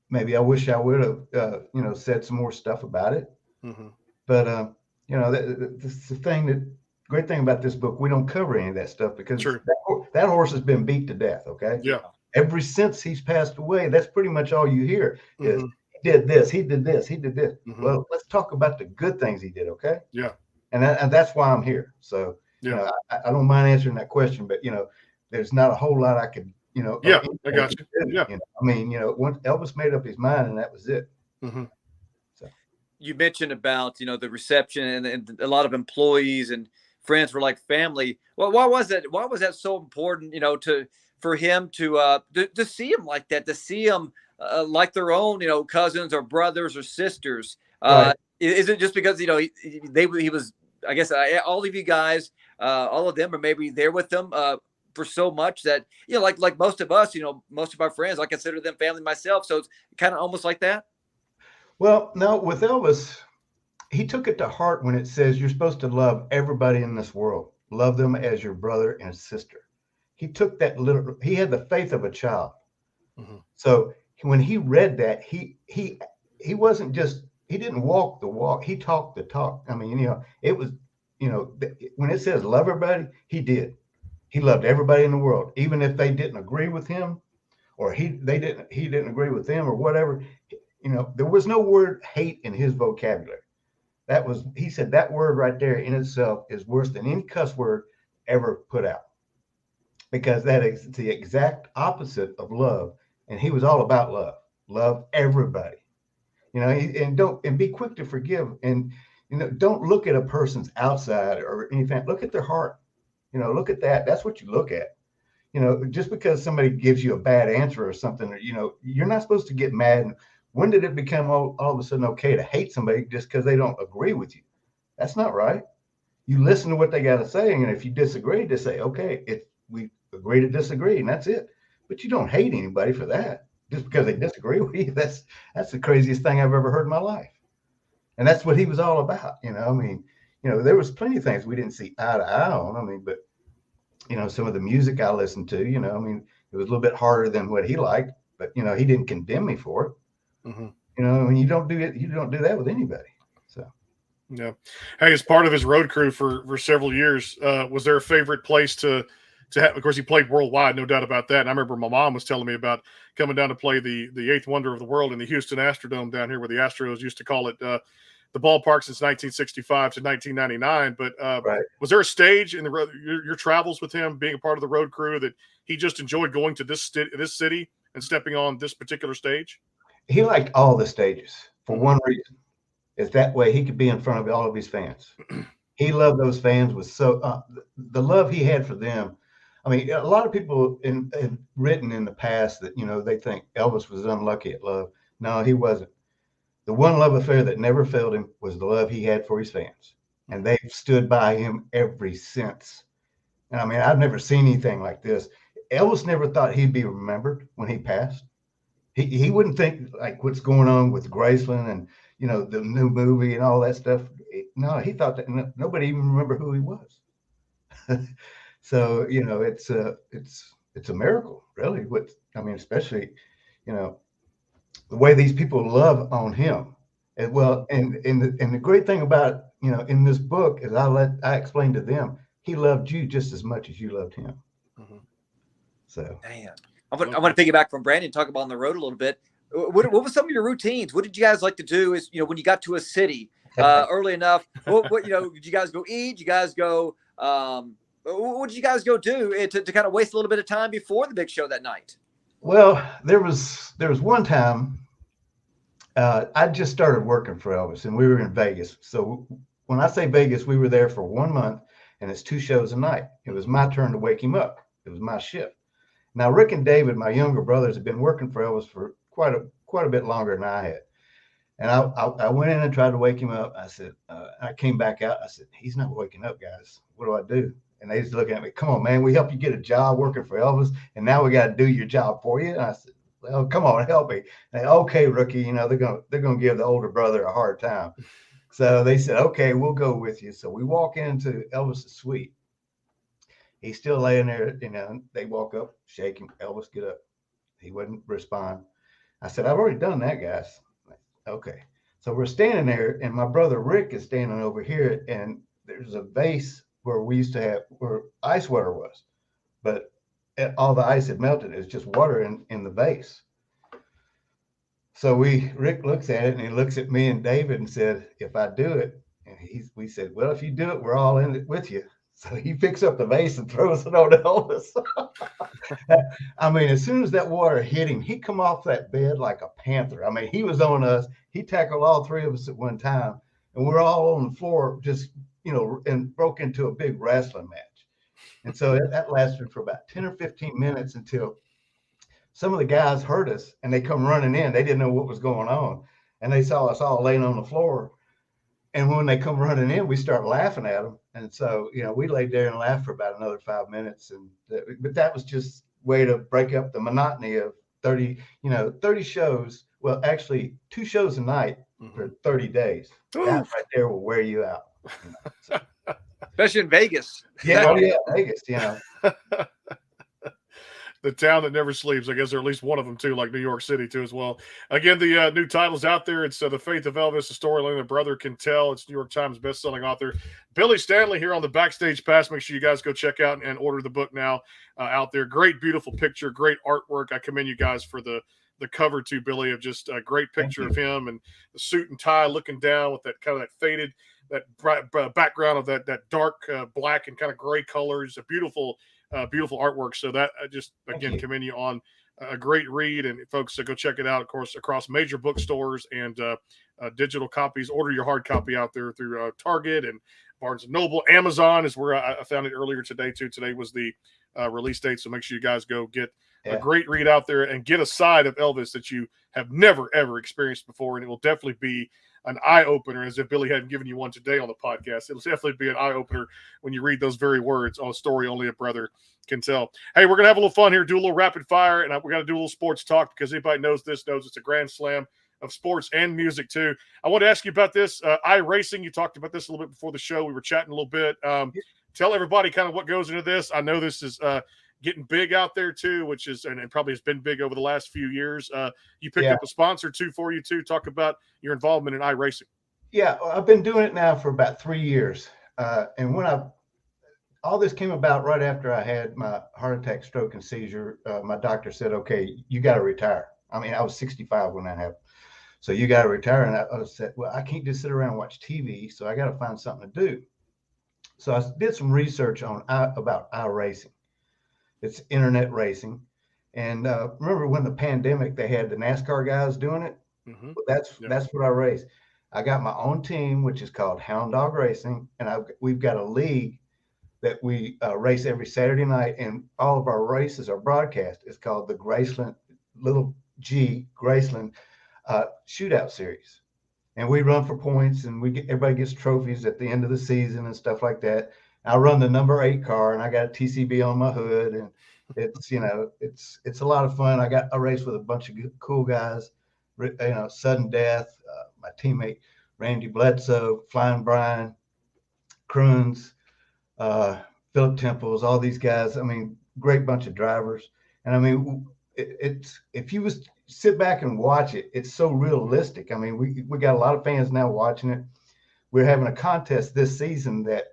I would have, said some more stuff about it. Mm-hmm. But, that's the thing great thing about this book, we don't cover any of that stuff because that horse has been beat to death. Okay. Yeah. Ever since he's passed away, that's pretty much all you hear is he did this, he did this, he did this. Mm-hmm. Well, let's talk about the good things he did. Okay. Yeah. And that's why I'm here. So, I don't mind answering that question, but, there's not a whole lot I could, Yeah, I got you. Yeah. I mean, once Elvis made up his mind and that was it. Mm-hmm. So you mentioned about, the reception and a lot of employees and friends were like family. Well, why was that so important, for him to see him like that, to see him like their own, cousins or brothers or sisters? Right. Is it just because, he was, I guess, all of you guys, all of them are maybe there with them for so much that, like most of us, most of our friends, I consider them family myself. So it's kind of almost like that. Well, no, with Elvis, he took it to heart when it says you're supposed to love everybody in this world. Love them as your brother and sister. He took that he had the faith of a child. Mm-hmm. So when he read that, he wasn't just, he didn't walk the walk. He talked the talk. I mean, it was, when it says love everybody, he did. He loved everybody in the world, even if they didn't agree with him or he didn't agree with them or whatever. There was no word hate in his vocabulary. He said that word right there in itself is worse than any cuss word ever put out, because that is the exact opposite of love. And he was all about love. Love everybody, and be quick to forgive. And, don't look at a person's outside or anything. Look at their heart. Look at that. That's what you look at. Just because somebody gives you a bad answer or something, you're not supposed to get mad. When did it become all of a sudden okay to hate somebody just because they don't agree with you? That's not right. You listen to what they got to say, and if you disagree, just say, okay, we agree to disagree, and that's it. But you don't hate anybody for that just because they disagree with you. That's the craziest thing I've ever heard in my life. And that's what he was all about. There was plenty of things we didn't see eye to eye on. But some of the music I listened to, it was a little bit harder than what he liked, but he didn't condemn me for it. Mm-hmm. You don't do it. You don't do that with anybody. So, yeah. Hey, as part of his road crew for several years, was there a favorite place to have? Of course, he played worldwide, no doubt about that. And I remember my mom was telling me about coming down to play the eighth wonder of the world in the Houston Astrodome down here, where the Astros used to call it the ballpark since 1965 to 1999. But right. Was there a stage in your travels with him, being a part of the road crew, that he just enjoyed going to this city and stepping on this particular stage? He liked all the stages for one reason. Is that way he could be in front of all of his fans. He loved those fans the love he had for them. A lot of people have written in the past that, they think Elvis was unlucky at love. No, he wasn't. The one love affair that never failed him was the love he had for his fans. And they've stood by him ever since. And I've never seen anything like this. Elvis never thought he'd be remembered when he passed. He wouldn't think like what's going on with Graceland and, the new movie and all that stuff. No, he thought that nobody even remember who he was. So, it's a miracle, really. Especially, the way these people love on him. And the great thing about, in this book is I explained to them, he loved you just as much as you loved him. Mm-hmm. So, damn. I'm going to piggyback from Brandon and talk about on the road a little bit. What was some of your routines? What did you guys like to do? Is when you got to a city early enough? What did you guys go eat? Did you guys go? What did you guys go do to kind of waste a little bit of time before the big show that night? Well, there was one time I just started working for Elvis, and we were in Vegas. So when I say Vegas, we were there for 1 month, and it's 2 shows a night. It was my turn to wake him up. It was my shift. Now, Rick and David, my younger brothers, had been working for Elvis for quite a bit longer than I had. And I went in and tried to wake him up. I said, I came back out. I said, he's not waking up, guys. What do I do? And they just looking at me, come on, man, we helped you get a job working for Elvis, and now we got to do your job for you. And I said, well, come on, help me. And they, okay, rookie, they're gonna give the older brother a hard time. So they said, okay, we'll go with you. So we walk into Elvis's suite. He's still laying there, they walk up, shake him, Elvis, get up. He wouldn't respond. I said, I've already done that, guys. Okay. So we're standing there, and my brother Rick is standing over here, and there's a vase where where ice water was, but all the ice had melted. It was just water in the vase. So Rick looks at it, and he looks at me and David and said, if I do it, and we said, well, if you do it, we're all in it with you. So he picks up the vase and throws it on Elvis. As soon as that water hit him, he come off that bed like a panther. He was on us. He tackled all 3 of us at one time, and we're all on the floor just, and broke into a big wrestling match. And so that lasted for about 10 or 15 minutes until some of the guys heard us, and they come running in. They didn't know what was going on, and they saw us all laying on the floor. And when they come running in, we start laughing at them. And so, we laid there and laughed for about another 5 minutes. But that was just a way to break up the monotony of 30 shows. Well, actually 2 shows a night for 30 days. That right there will wear you out. So. Especially in Vegas. Yeah, Vegas, The town that never sleeps. I guess there are at least one of them too, like New York City too as well. Again, the new title's out there. It's The Faith of Elvis, a storyline that brother can tell. It's New York Times best-selling author Billy Stanley here on the Backstage Pass. Make sure you guys go check out and order the book now out there. Great, beautiful picture, great artwork. I commend you guys for the the cover too, Billy, of just a great picture of him and the suit and tie looking down with that kind of that faded, that bright background of that dark black and kind of gray colors. A beautiful, beautiful artwork. So that just again commend you on a great read, and folks, go check it out. Of course, across major bookstores and digital copies. Order your hard copy out there through Target and Barnes and Noble. Amazon is where I found it earlier today too. Today was the release date, so make sure you guys go get a great read out there and get a side of Elvis that you have never ever experienced before, and it will definitely be an eye opener. As if Billy hadn't given you one today on the podcast, it'll definitely be an eye opener when you read those very words on a story only a brother can tell. Hey, we're gonna have a little fun here, do a little rapid fire, and we're gonna do a little sports talk because anybody knows this knows it's a grand slam of sports and music too. I want to ask you about this iRacing. You talked about this a little bit before the show. We were chatting a little bit. Tell everybody kind of what goes into this. I know this is getting big out there too, which is and probably has been big over the last few years. You picked up a sponsor too for you too. Talk about your involvement in iRacing. Yeah, I've been doing it now for about 3 years, and when all this came about right after I had my heart attack, stroke, and seizure. My doctor said, "Okay, you got to retire." I mean, I was 65 when that happened, so you got to retire. And I said, "Well, I can't just sit around and watch TV, so I got to find something to do." So I did some research about iRacing. It's internet racing. And remember when the pandemic, they had the NASCAR guys doing it? Mm-hmm. Well, that's what I race. I got my own team, which is called Hound Dog Racing. And we've got a league that we race every Saturday night. And all of our races are broadcast. It's called the Graceland, little G, Graceland Shootout Series. And we run for points, and everybody gets trophies at the end of the season and stuff like that. I run the number 8 car, and I got a TCB on my hood, and it's it's a lot of fun. I race with a bunch of cool guys, Sudden Death, my teammate Randy Bledsoe, Flying Brian, Kruns, Philip Temples, all these guys. I mean, great bunch of drivers, and I mean, it's if you was sit back and watch it, it's so realistic. I mean, we got a lot of fans now watching it. We're having a contest this season that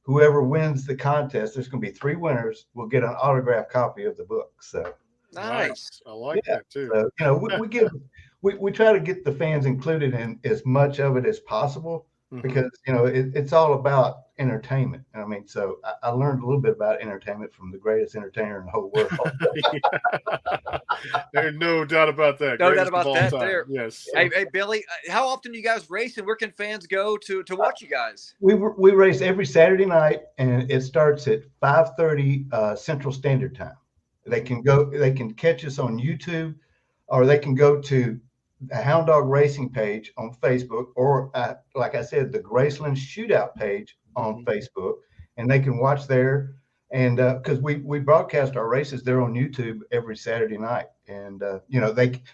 whoever wins the contest, there's going to be 3 winners, will get an autographed copy of the book. So nice. I like that too. So, we try to get the fans included in as much of it as possible, because it's all about entertainment. I mean, so I learned a little bit about entertainment from the greatest entertainer in the whole world. There's no doubt about that. No doubt about that. There. Yes. Hey, Billy, how often do you guys race, and where can fans go to watch you guys? We race every Saturday night, and it starts at 5:30 Central Standard Time. They can catch us on YouTube, or they can go to the Hound Dog Racing page on Facebook, or like I said, the Graceland Shootout page on Facebook, and they can watch there. And because we broadcast our races there on YouTube every Saturday night, and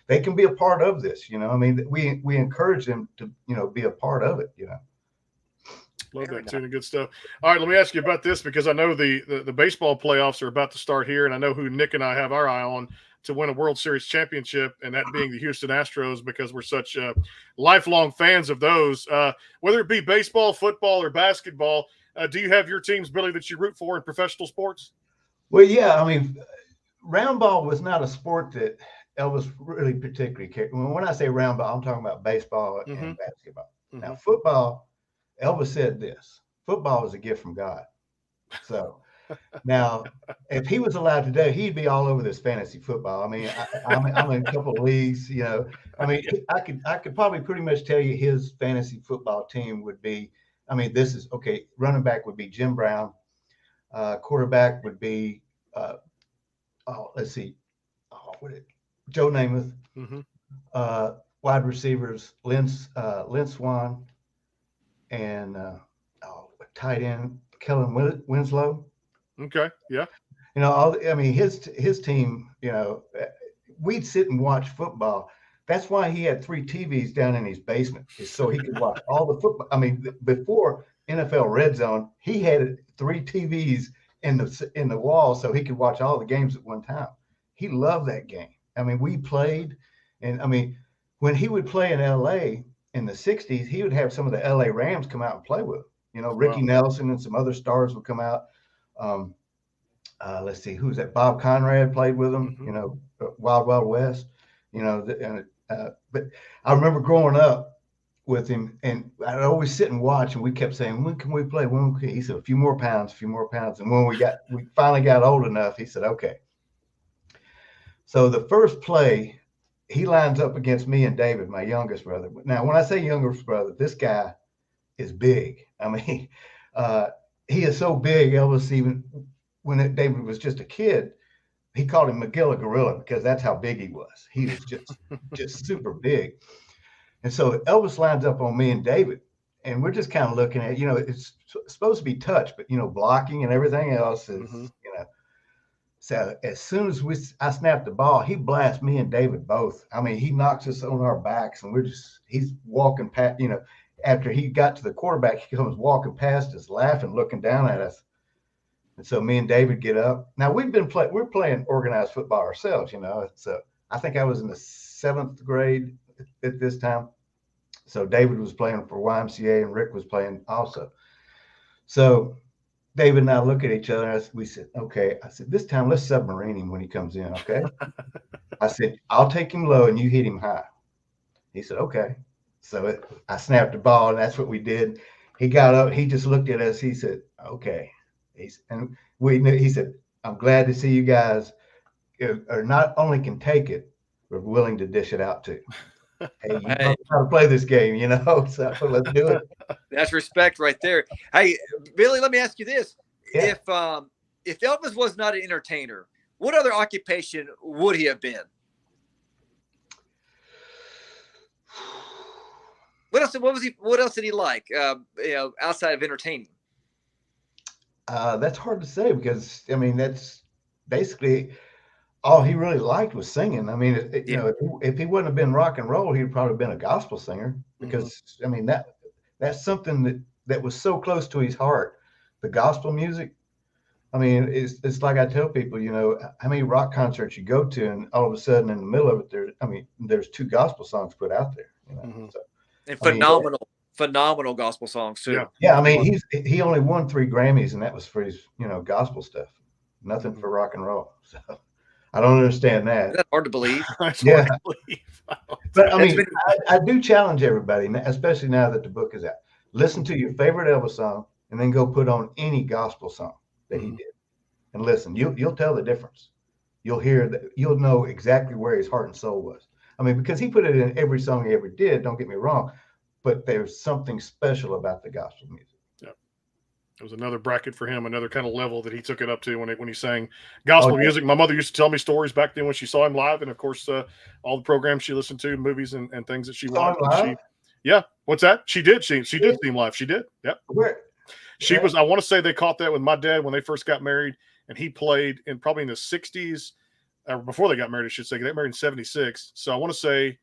they can be a part of this. I mean, we encourage them to be a part of it. Love that tune, good stuff. All right, let me ask you about this, because I know the baseball playoffs are about to start here, and I know who Nick and I have our eye on to win a World Series championship, and that being the Houston Astros, because we're such lifelong fans of those. Whether it be baseball, football, or basketball, do you have your teams, Billy, that you root for in professional sports? Well, yeah. I mean, round ball was not a sport that Elvis really particularly cared. When I say round ball, I'm talking about baseball and basketball. Now, football, Elvis said this: football is a gift from God. So now, if he was allowed today, he'd be all over this fantasy football. I mean, I'm in a couple of leagues. I mean, I could probably pretty much tell you his fantasy football team would be. I mean, this is okay. Running back would be Jim Brown. Quarterback would be, let's see, Joe Namath. Wide receivers, Lynn Swan, and tight end Kellen Winslow. Okay, yeah. I mean, his team. We'd sit and watch football. That's why he had 3 TVs down in his basement, is so he could watch all the football. I mean, before NFL Red Zone, he had 3 TVs in the wall so he could watch all the games at one time. He loved that game. I mean, we played, and I mean, when he would play in LA in the 60s, he would have some of the LA Rams come out and play with him. Ricky Nelson and some other stars would come out. Let's see, who's that? Bob Conrad played with him, Wild Wild West. you know. But I remember growing up with him, and I'd always sit and watch, and we kept saying, "When can we play? When can?" He said, "A few more pounds, a few more pounds." And when we finally got old enough, he said, "Okay." So the first play, he lines up against me and David, my youngest brother. Now, when I say youngest brother, this guy is big. I mean, he is so big. Elvis, even when David was just a kid, he called him McGilla Gorilla because that's how big he was. He was just super big. And so Elvis lines up on me and David, and we're just kind of looking at, you know, it's supposed to be touch, but, you know, blocking and everything else is, you know. So as soon as I snapped the ball, he blasts me and David both. I mean, he knocks us on our backs, and he's walking past, you know, after he got to the quarterback, he comes walking past us, laughing, looking down at us. And so me and David get up. Now we're playing organized football ourselves, you know. So I think I was in the 7th grade at this time. So David was playing for YMCA and Rick was playing also. So David and I look at each other, and we said, "Okay." I said, "This time let's submarine him when he comes in, okay?" I said, "I'll take him low and you hit him high." He said, "Okay." So I snapped the ball, and that's what we did. He got up. He just looked at us. He said, "Okay." He said, "I'm glad to see you guys are not only can take it, but willing to dish it out too. Hey, you know how to play this game, you know, so let's do it." That's respect right there. Hey, Billy, let me ask you this. Yeah. If Elvis was not an entertainer, what other occupation would he have been? What else did he like, you know, outside of entertaining? That's hard to say because, I mean, that's basically all he really liked was singing. I mean, you know, if he wouldn't have been rock and roll, he'd probably been a gospel singer because, I mean, that's something that was so close to his heart, the gospel music. I mean, it's like I tell people, you know, how many rock concerts you go to, and all of a sudden in the middle of it, there's 2 gospel songs put out there, you know. So, and phenomenal gospel songs too. Yeah, I mean, he only won 3 Grammys, and that was for his, you know, gospel stuff. Nothing for rock and roll. So I don't understand that. That's hard to believe. Yeah. But I mean, I do challenge everybody, especially now that the book is out. Listen to your favorite Elvis song, and then go put on any gospel song that he did, and listen. You'll tell the difference. You'll hear that. You'll know exactly where his heart and soul was. I mean, because he put it in every song he ever did. Don't get me wrong, but there's something special about the gospel music. Yeah, it was another bracket for him, another kind of level that he took it up to when he sang gospel music. My mother used to tell me stories back then when she saw him live, and of course, all the programs she listened to, movies and things that she watched. Yeah, what's that? She did. She did see him live. She did. Yep. Where? She was. I want to say they caught that with my dad when they first got married, and he played probably in the 60s, or before they got married, I should say. They got married in 76. So I want to say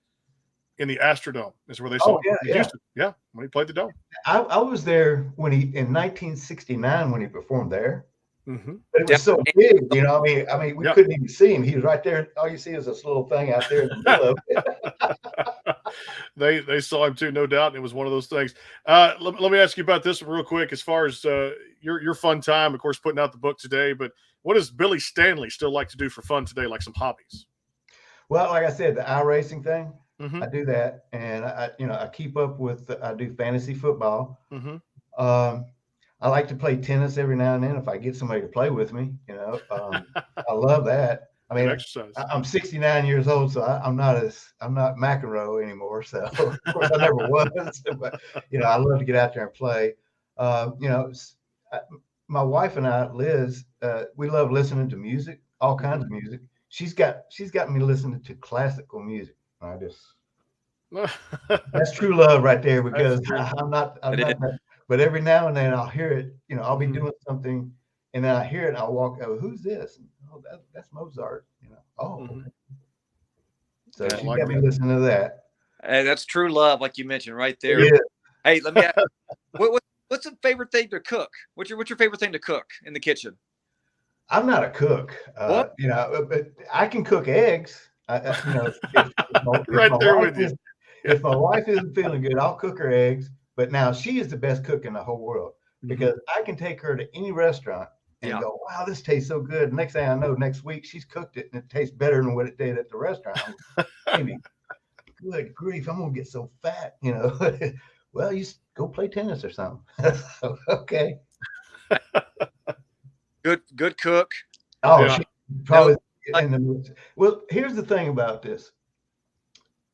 in the Astrodome is where they saw him. Yeah, when he played the Dome. I was there in 1969 when he performed there. Mm-hmm. But it was so big, you know. I mean, we couldn't even see him. He was right there. All you see is this little thing out there in the middle of it. They saw him too, no doubt. And it was one of those things. Let me ask you about this one real quick. As far as your fun time, of course, putting out the book today. But what does Billy Stanley still like to do for fun today? Like some hobbies? Well, like I said, the iRacing thing. I do that, and I keep up with. I do fantasy football. I like to play tennis every now and then if I get somebody to play with me. You know, I love that. I mean, I'm 69 years old, so I'm not McEnroe anymore. So of course I never was, but you know, I love to get out there and play. You know, my wife and I, Liz, we love listening to music, all kinds of music. She's got me listening to classical music. That's true love right there, because I'm not but every now and then I'll hear it, you know, I'll be doing something and then I hear it and I'll walk, oh, who's this? And, oh, that's Mozart, you know. Oh, okay. So she got me listening to that. Hey, that's true love, like you mentioned right there. Yeah. Hey, let me ask, what's the favorite thing to cook? What's your favorite thing to cook in the kitchen? I'm not a cook. You know, but I can cook eggs. You know, if my wife isn't feeling good, I'll cook her eggs. But now she is the best cook in the whole world, because I can take her to any restaurant and go, wow, this tastes so good. Next thing I know, next week she's cooked it and it tastes better than what it did at the restaurant. Maybe, good grief, I'm gonna get so fat, you know. Well, you go play tennis or something. Okay. Good cook. Oh, Yeah. she probably. Well, here's the thing about this.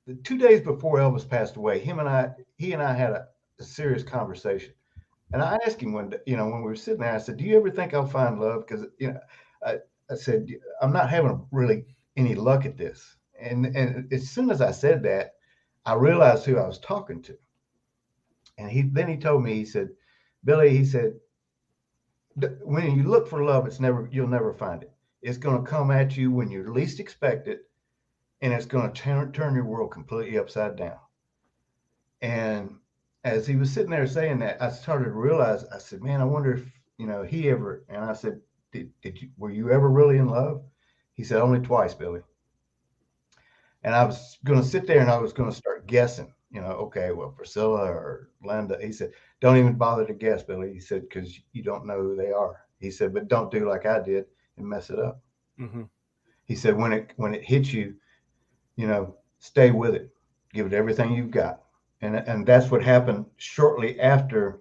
The 2 days before Elvis passed away, he and I had a serious conversation. And I asked him one day, you know, when we were sitting there, I said, do you ever think I'll find love? Because, you know, I said, I'm not having really any luck at this. And as soon as I said that, I realized who I was talking to. And then he told me, he said, Billy, he said, when you look for love, you'll never find it. It's going to come at you when you least expect it. And it's going to turn your world completely upside down. And as he was sitting there saying that, I started to realize, I said, man, I wonder if, you know, he ever, and I said, were you ever really in love? He said, only twice, Billy. And I was going to sit there and I was going to start guessing, you know, okay, well, Priscilla or Linda. He said, don't even bother to guess, Billy. He said, because you don't know who they are. He said, but don't do like I did and mess it up. Mm-hmm. He said, when it hits you, you know, stay with it, give it everything you've got. And that's what happened shortly after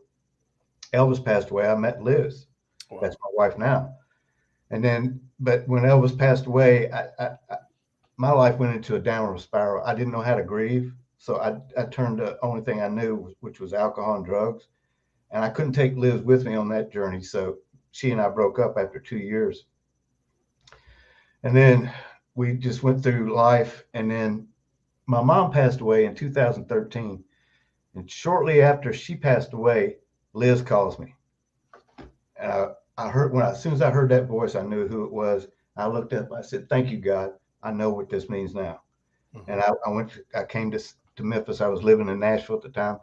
Elvis passed away. I met Liz. Wow. That's my wife now. And then, but when Elvis passed away, my life went into a downward spiral. I didn't know how to grieve. So I turned to the only thing I knew, which was alcohol and drugs. And I couldn't take Liz with me on that journey. So she and I broke up after 2 years. And then we just went through life. And then my mom passed away in 2013. And shortly after she passed away, Liz calls me. And I heard, as soon as I heard that voice, I knew who it was. I looked up, I said, thank you, God. I know what this means now. Mm-hmm. And I came to Memphis. I was living in Nashville at the time.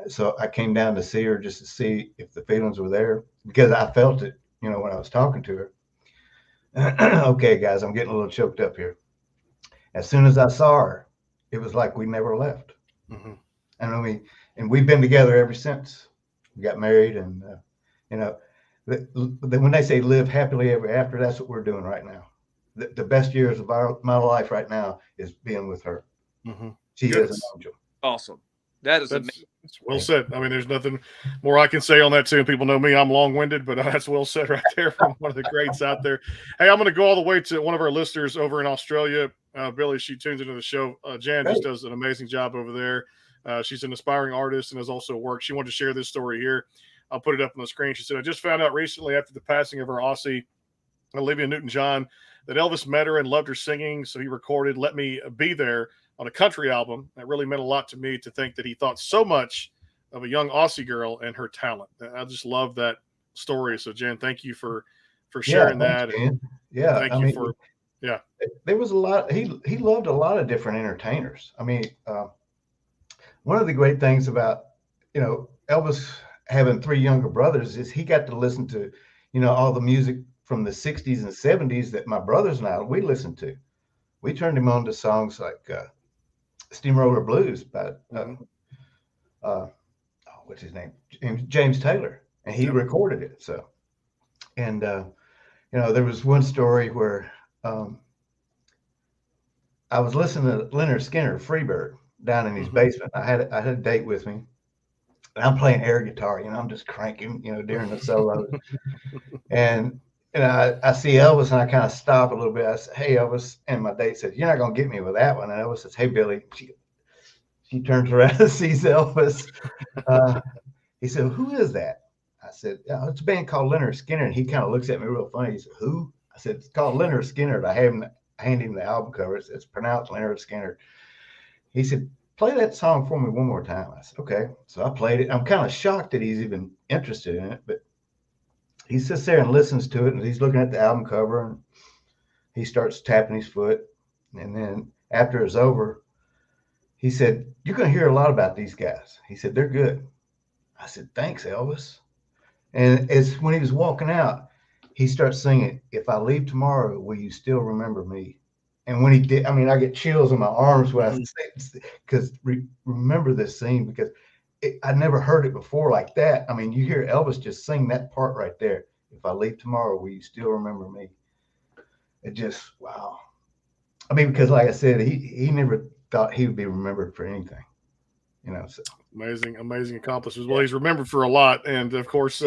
So I came down to see her just to see if the feelings were there, because I felt it, you know, when I was talking to her. Okay, guys, I'm getting a little choked up here. As soon as I saw her, it was like we never left. Mm-hmm. And I mean, and we've been together ever since. We got married, and you know, when they say live happily ever after, that's what we're doing right now. The best years of my life right now is being with her. Mm-hmm. She is an angel. Awesome. That's well said. I mean, there's nothing more I can say on that too. People know me; I'm long-winded, but that's well said right there from one of the greats out there. Hey, I'm going to go all the way to one of our listeners over in Australia. Billy, she tunes into the show. Jan just does an amazing job over there. She's an aspiring artist and has also worked. She wanted to share this story here. I'll put it up on the screen. She said, I just found out recently after the passing of our Aussie, Olivia Newton-John, that Elvis met her and loved her singing. So he recorded Let Me Be There on a country album. That really meant a lot to me to think that he thought so much of a young Aussie girl and her talent. I just love that story. So Jan, thank you for sharing that. Yeah. Thank you for, there was a lot. He loved a lot of different entertainers. I mean, one of the great things about, you know, Elvis having 3 younger brothers is he got to listen to, you know, all the music from the 60s and 70s that my brothers and I, we listened to. We turned him on to songs like Steamroller Blues by, what's his name? James Taylor. And he recorded it. So, and, you know, there was one story where I was listening to Leonard Skinner, Freebird, down in his basement. I had a date with me, and I'm playing air guitar, you know, I'm just cranking, you know, during the solos. And I see Elvis, and I kind of stop a little bit. I said, hey, Elvis. And my date said, you're not going to get me with that one. And Elvis says, hey, Billy. She turns around and sees Elvis. He said, who is that? I said, it's a band called Leonard Skinner. And he kind of looks at me real funny. He said, who? I said, it's called Leonard Skinner. I hand him the album cover. It's pronounced Leonard Skinner. He said, play that song for me one more time. I said, okay. So I played it. I'm kind of shocked that he's even interested in it, but he sits there and listens to it, and he's looking at the album cover, and he starts tapping his foot. And then after it's over, he said, you're going to hear a lot about these guys. He said, they're good. I said, thanks, Elvis. And as when he was walking out, he starts singing, if I leave tomorrow, will you still remember me? And when he did, I mean, I get chills in my arms when I say, because remember this scene, because I never heard it before like that. I mean, you hear Elvis just sing that part right there, if I leave tomorrow, will you still remember me? It just, wow. I mean, because like I said, he never thought he would be remembered for anything, you know. So amazing accomplishments. Well, he's remembered for a lot, and of course,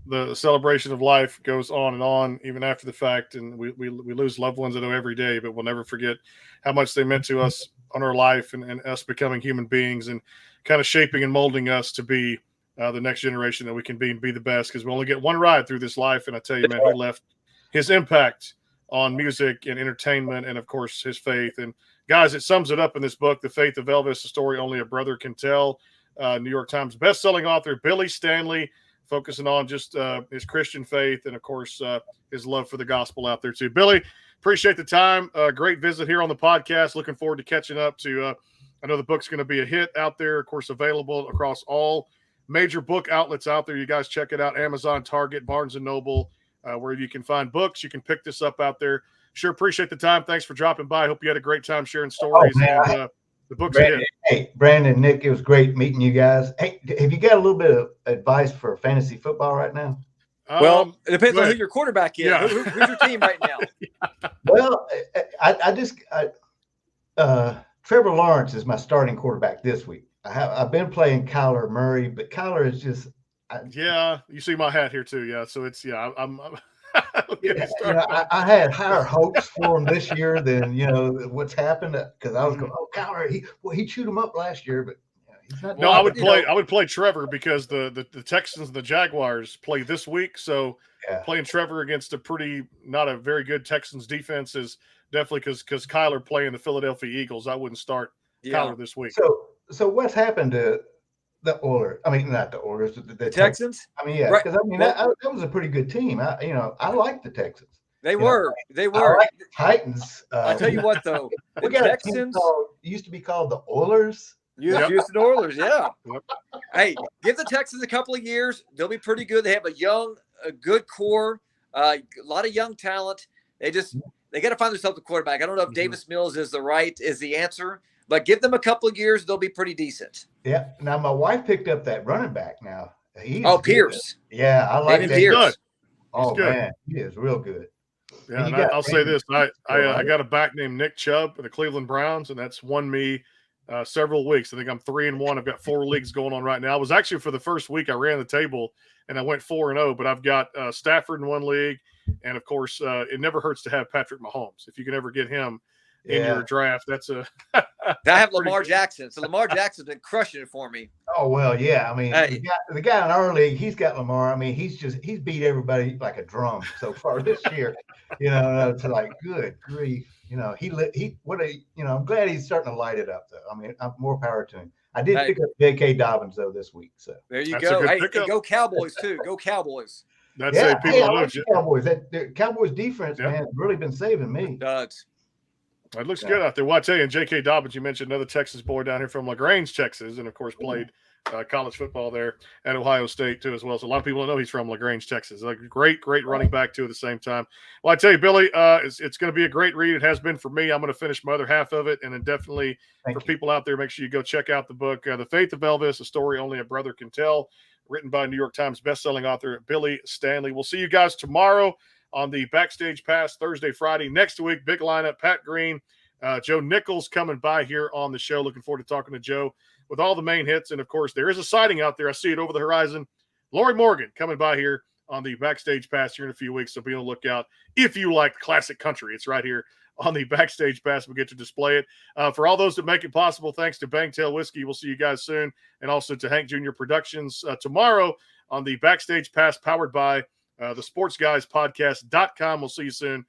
the celebration of life goes on and on even after the fact. And we lose loved ones I know every day, but we'll never forget how much they meant to us on our life and us becoming human beings and kind of shaping and molding us to be the next generation that we can be and be the best, because we only get one ride through this life. And I tell you, man, he left his impact on music and entertainment and, of course, his faith. And, guys, it sums it up in this book, The Faith of Elvis, a story only a brother can tell. New York Times best-selling author Billy Stanley, focusing on just his Christian faith and, of course, his love for the gospel out there, too. Billy, appreciate the time. Great visit here on the podcast. Looking forward to catching up to I know the book's going to be a hit out there, of course, available across all major book outlets out there. You guys check it out, Amazon, Target, Barnes & Noble, where you can find books. You can pick this up out there. Sure appreciate the time. Thanks for dropping by. Hope you had a great time sharing stories. And the book's a hit. Hey, Brandon, Nick, it was great meeting you guys. Hey, have you got a little bit of advice for fantasy football right now? Well, it depends on who your quarterback is. Yeah. Who's your team right now? Well, Trevor Lawrence is my starting quarterback this week. I've been playing Kyler Murray, but Kyler is just. You see my hat here too. Yeah, so it's I'm I had higher hopes for him this year than what's happened, because I was going, Kyler, he chewed him up last year, but he's not. No, I would play Trevor because the Texans and the Jaguars play this week, so playing Trevor against not a very good Texans defense is definitely because Kyler playing the Philadelphia Eagles. I wouldn't start Kyler this week. So what's happened to the Oilers? I mean, not the Oilers, the Texans. I mean, yeah, because that was a pretty good team. I like the Texans. They were. I like the Titans. I'll tell you what, though, the Texans used to be called the Oilers. Houston Oilers, yeah. Yep. Hey, give the Texans a couple of years; they'll be pretty good. They have a good core, a lot of young talent. They got to find themselves a quarterback. I don't know if Davis Mills is the answer. But give them a couple of years, they'll be pretty decent. Yeah. Now, my wife picked up that running back now. Pierce. Yeah, I like that. Pierce. Oh, man, he is real good. Yeah, and I'll say this. I got a back named Nick Chubb for the Cleveland Browns, and that's won me several weeks. I think I'm 3-1. I've got 4 leagues going on right now. I was actually, for the first week, I ran the table, and I went 4-0, but I've got Stafford in one league, and, of course, it never hurts to have Patrick Mahomes. If you can ever get him in your draft, that's I have Lamar Jackson. So Lamar Jackson's been crushing it for me. Oh, well, yeah. I mean, the guy in our league, he's got Lamar. I mean, he's beat everybody like a drum so far this year. It's like, good grief. I'm glad he's starting to light it up, though. I mean, more power to him. I did pick up J.K. Dobbins, though, this week. So there you go. Hey, go Cowboys, too. Go Cowboys. That's people I like the Cowboys. The Cowboys defense, man, has really been saving me. It does. It looks good out there. Well, I tell you, and J.K. Dobbins, you mentioned another Texas boy down here from LaGrange, Texas, and, of course, played college football there at Ohio State, too, as well. So a lot of people don't know he's from LaGrange, Texas. Like, great running back, too, at the same time. Well, I tell you, Billy, it's going to be a great read. It has been for me. I'm going to finish my other half of it, and then definitely people out there, make sure you go check out the book, The Faith of Elvis, a story only a brother can tell, written by New York Times bestselling author Billy Stanley. We'll see you guys tomorrow on the Backstage Pass, Thursday, Friday. Next week, big lineup, Pat Green, Joe Nichols coming by here on the show. Looking forward to talking to Joe with all the main hits. And, of course, there is a sighting out there. I see it over the horizon. Lori Morgan coming by here on the Backstage Pass here in a few weeks. So be on the lookout if you like classic country. It's right here on the Backstage Pass. We'll get to display it. For all those that make it possible, thanks to Bangtail Whiskey. We'll see you guys soon. And also to Hank Jr. Productions tomorrow on the Backstage Pass, powered by the sportsguyspodcast.com. We'll see you soon.